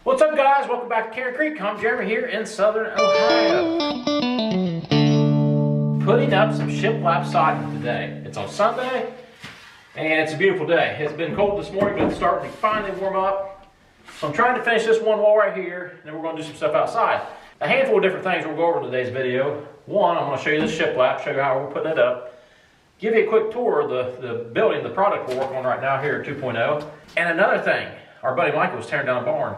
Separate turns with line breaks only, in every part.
What's up, guys? Welcome back to Airn Creek. I'm Jeremy here in Southern Ohio. Putting up some shiplap siding today. It's on Sunday, and it's a beautiful day. It's been cold this morning, but it's starting to finally warm up. So I'm trying to finish this one wall right here, and then we're going to do some stuff outside. A handful of different things we'll go over in today's video. One, I'm going to show you this shiplap, show you how we're putting it up. Give you a quick tour of the building, the product we're working on right now here at 2.0. And another thing, our buddy Michael was tearing down a barn.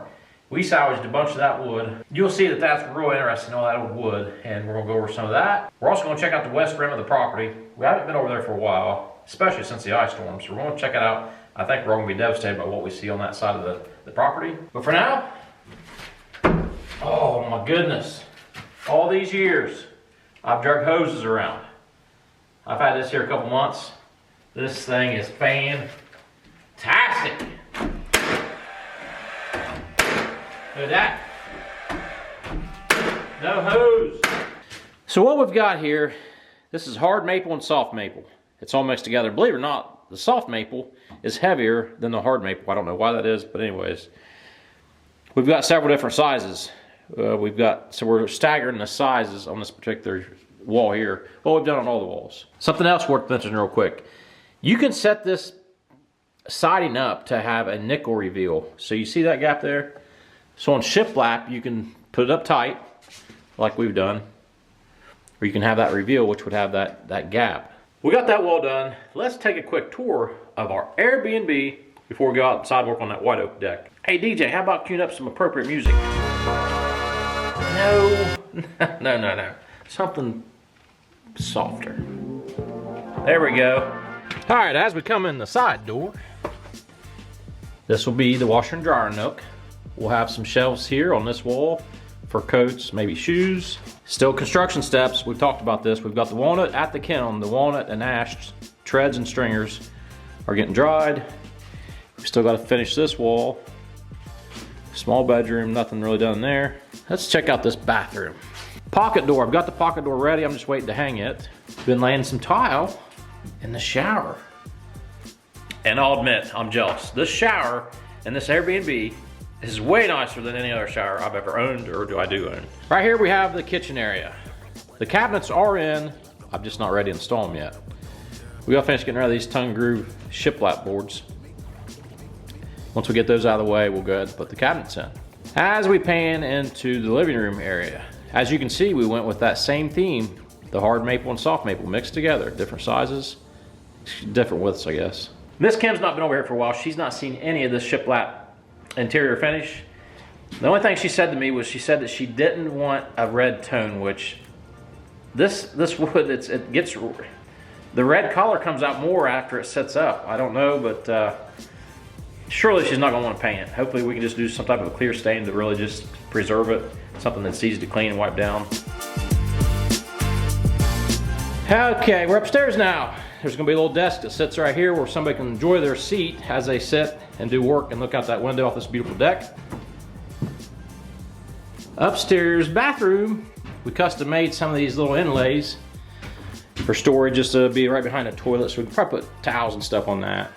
We salvaged a bunch of that wood. You'll see that that's real interesting, all that old wood, and we're gonna go over some of that. We're also gonna check out the west rim of the property. We haven't been over there for a while, especially since the ice storm, so we're gonna check it out. I think we're gonna be devastated by what we see on that side of the property. But for now, oh my goodness. All these years, I've dragged hoses around. I've had this here a couple months. This thing is fantastic. Look at that. No hose. So what we've got here, this is hard maple and soft maple. It's all mixed together. Believe it or not, the soft maple is heavier than the hard maple. I don't know why that is, but anyways. We've got several different sizes. So we're staggering the sizes on this particular wall here. Well, we've done on all the walls. Something else worth mentioning real quick. You can set this siding up to have a nickel reveal. So you see that gap there? So on shiplap, you can put it up tight, like we've done, or you can have that reveal, which would have that gap. We got that wall done. Let's take a quick tour of our Airbnb before we go outside and work on that white oak deck. Hey DJ, how about queuing up some appropriate music? No. Something softer. There we go. All right, as we come in the side door, this will be the washer and dryer nook. We'll have some shelves here on this wall for coats, maybe shoes. Still construction steps. We've talked about this. We've got the walnut at the kiln. The walnut and ash treads and stringers are getting dried. We've still got to finish this wall. Small bedroom, nothing really done there. Let's check out this bathroom. Pocket door. I've got the pocket door ready. I'm just waiting to hang it. Been laying some tile in the shower. And I'll admit, I'm jealous. This shower and this Airbnb is way nicer than any other shower I've ever owned or do own. Right here we have the kitchen area. The cabinets are in, I'm just not ready to install them yet. We gotta finish getting rid of these tongue groove shiplap boards. Once we get those out of the way, we'll go ahead and put the cabinets in. As we pan into the living room area, as you can see, we went with that same theme, the hard maple and soft maple mixed together, different sizes, different widths, I guess. Miss Kim's not been over here for a while. She's not seen any of this shiplap interior finish. The only thing she said to me was she said that she didn't want a red tone, which this wood, it gets, the red color comes out more after it sets up. I don't know, but surely she's not gonna want to paint it. Hopefully we can just do some type of a clear stain to really just preserve it. Something that's easy to clean and wipe down. Okay, we're upstairs now. There's gonna be a little desk that sits right here where somebody can enjoy their seat as they sit and do work and look out that window off this beautiful deck. Upstairs bathroom, we custom made some of these little inlays for storage, just to be right behind the toilet, so we can probably put towels and stuff on that.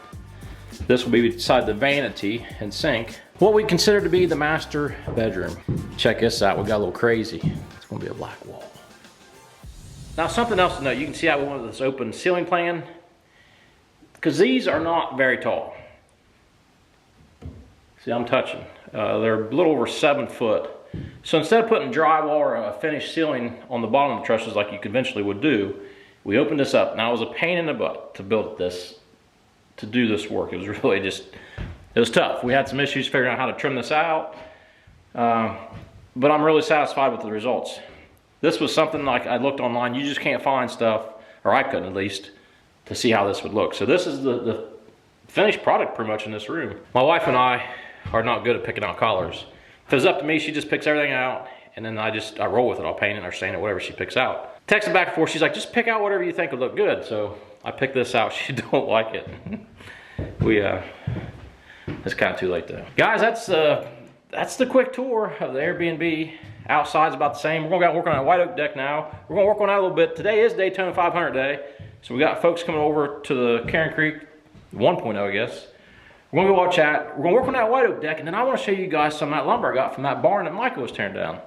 This will be beside the vanity and sink. What we consider to be the master bedroom. Check this out, we got a little crazy. It's gonna be a black wall. Now something else to note, you can see how we went with this open ceiling plan, because these are not very tall. See, I'm touching. They're a little over 7 foot. So instead of putting drywall or a finished ceiling on the bottom of the trusses like you conventionally would do, we opened this up. Now it was a pain in the butt to build this, to do this work. It was really just, it was tough. We had some issues figuring out how to trim this out, but I'm really satisfied with the results. This was something like I looked online, you just can't find stuff, or I couldn't at least, to see how this would look. So this is the finished product pretty much in this room. My wife and I are not good at picking out colors. If it was up to me, she just picks everything out, and then I roll with it. I'll paint it or stain it, whatever she picks out. Texting back and forth, she's like, just pick out whatever you think would look good. So I picked this out, she don't like it. It's kind of too late though. Guys, that's the quick tour of the Airbnb. Outside's about the same. We're gonna work on that white oak deck now. We're gonna work on that a little bit. Today is Daytona 500 day. So we got folks coming over to the Airn Creek 1.0, I guess. We're gonna go watch that. We're gonna work on that white oak deck, and then I want to show you guys some of that lumber I got from that barn that Michael was tearing down.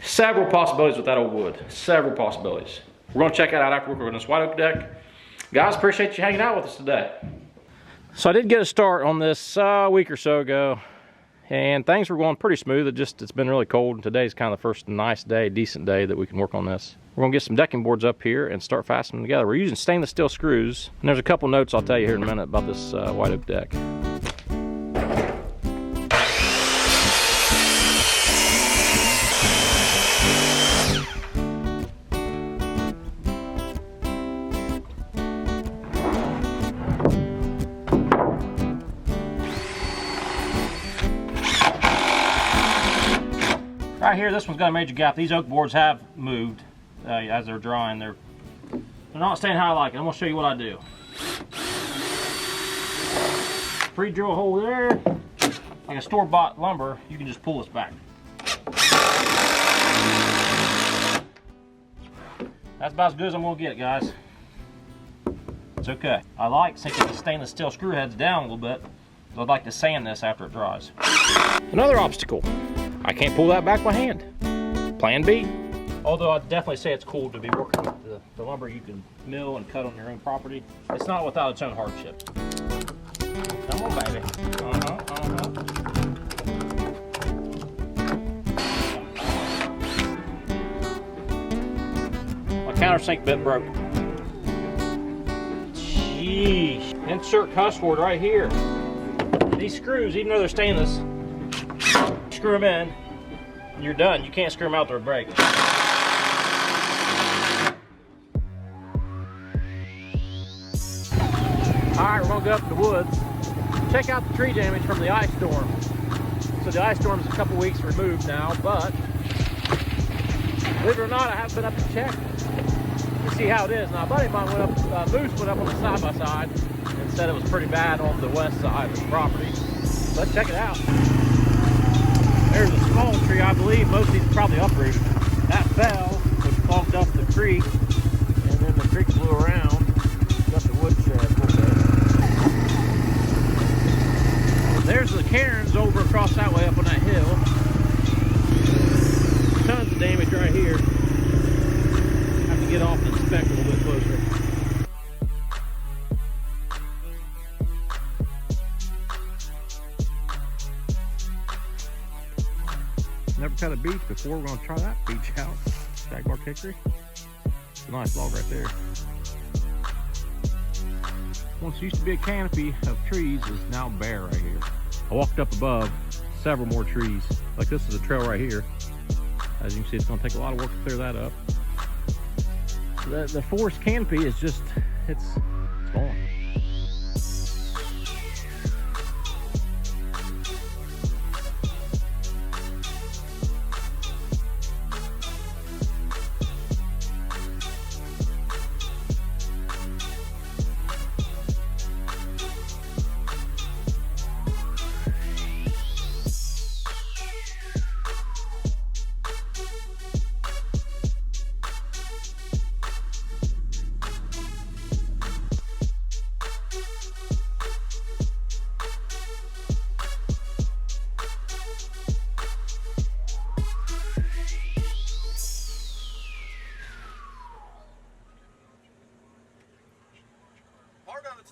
Several possibilities with that old wood. Several possibilities. We're gonna check that out after we're working on this white oak deck. Guys, appreciate you hanging out with us today. So I did get a start on this a week or so ago, and things were going pretty smooth. It's been really cold, and today's kind of the first nice day, decent day that we can work on this. We're gonna get some decking boards up here and start fastening them together. We're using stainless steel screws, and there's a couple notes I'll tell you here in a minute about this white oak deck. Right here, this one's got a major gap. These oak boards have moved as they're drying. They're not staying how I like it. I'm gonna show you what I do. Pre-drill a hole there. Like a store-bought lumber, you can just pull this back. That's about as good as I'm gonna get it, guys. It's okay. I like sinking the stainless steel screw heads down a little bit. So I'd like to sand this after it dries. Another obstacle. I can't pull that back by hand. Plan B. Although I'd definitely say it's cool to be working with the lumber you can mill and cut on your own property. It's not without its own hardship. Come on, baby. My countersink bit broke. Jeez. Insert cuss word right here. These screws, even though they're stainless, screw them in, and you're done. You can't screw them out, they'll break. Alright, we're gonna go up in the woods, check out the tree damage from the ice storm. So the ice storm is a couple weeks removed now, but believe it or not, I haven't been up to check to see how it is. Now, a buddy of mine went up, Moose went up on the side-by-side and said it was pretty bad on the west side of the property. Let's check it out. There's a small tree, I believe. Most of these are probably uprooted. That fell, which clogged up the creek, and then the creek blew around, got the woodshed a little bit. There's the cairns over across that way up on that hill. Tons of damage right here. Have to get off and inspect a little bit closer. Never cut a beech before. We're going to try that beech out. Shagbark hickory. It's a nice log right there. Once used to be a canopy of trees is now bare right here. I walked up above several more trees. Like this is a trail right here. As you can see, it's going to take a lot of work to clear that up. The forest canopy is just, it's gone.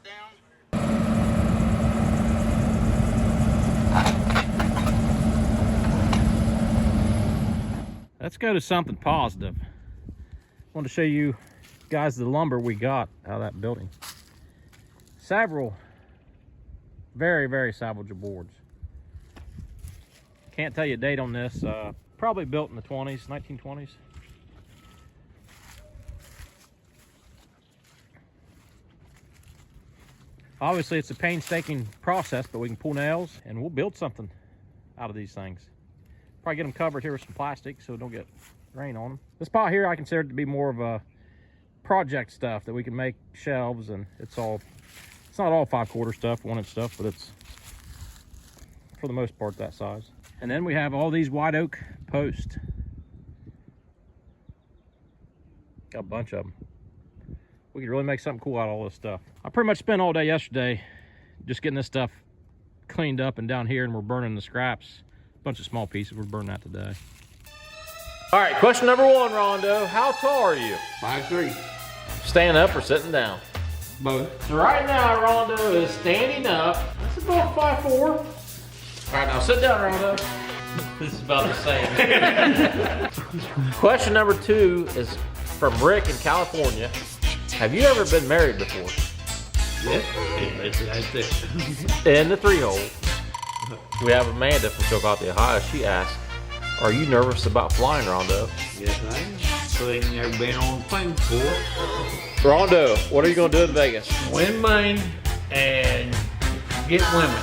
Down. Let's go to something positive. I want to show you guys the lumber we got out of that building. Several very, very salvageable boards. Can't tell you a date on this. Probably built in the 20s, 1920s. Obviously, it's a painstaking process, but we can pull nails and we'll build something out of these things. Probably get them covered here with some plastic so don't get rain on them. This pot here I consider it to be more of a project stuff that we can make shelves, and it's not all 5/4 stuff, 1-inch stuff, but it's for the most part that size. And then we have all these white oak posts. Got a bunch of them. We could really make something cool out of all this stuff. I pretty much spent all day yesterday just getting this stuff cleaned up and down here, and we're burning the scraps. A bunch of small pieces. We're burning that today. All right, question number 1, Rondo. How tall are you?
5'3".
Standing up or sitting down?
Both.
So right now, Rondo is standing up. That's about 5'4". All right, now sit down, Rondo. This is about the same. Question number 2 is from Rick in California. Have you ever been married before?
Yes. That's it.
In the 3-hole, we have Amanda from Chillicothe, Ohio. She asked, are you nervous about flying, Rondo?
Yes, I am. So they never been on a plane before.
Rondo, what are you going to do in Vegas?
Win money and get women.